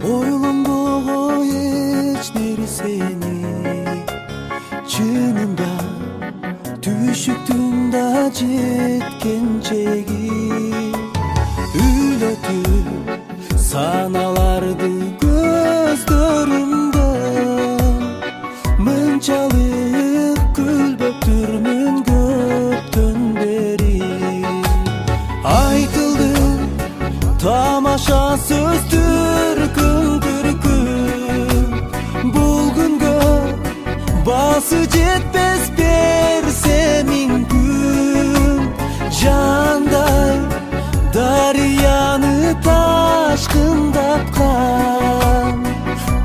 Ойлонбогой эч нерсени чынында түшүктүн да жеткенчеги үйлөтүп саналарды көздөрүмдө мынчалык күлбөптүрмүн көптөн бери айтылды тамаша сөздөр бул күнгө басы жетпес берсе мүмкүн жандай дарыяны ташкындапкан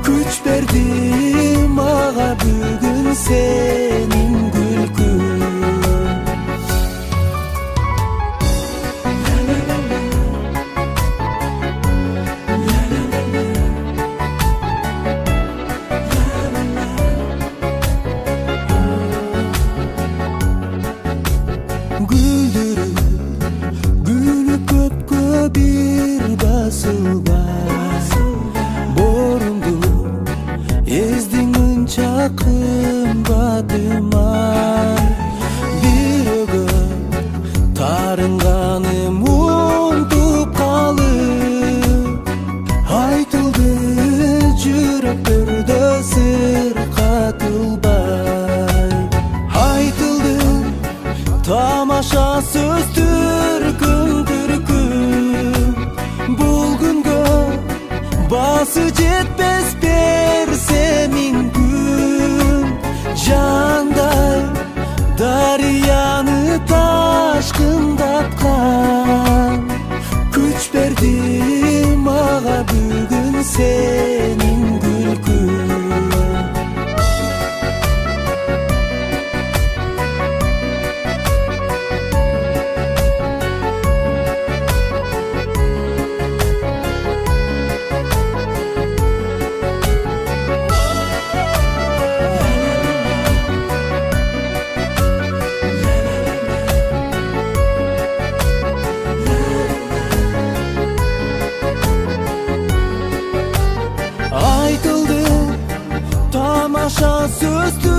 күч берди мага бүгүн сенин күлкүң. Гүлү көпкө бир басылбай борунду эздиң мынча кымбатыма бирөөгө тарынганым унутуп калып айтылды жүрөктөрдө сыр катылбай айтылды тамаша сөздөр бул күнгө басы жетпес берсе мүмкүн жандай дарыяны ташкындапкан күч берди мага бүгүн сенин күлкүң. Айтылды тамаша сөздөр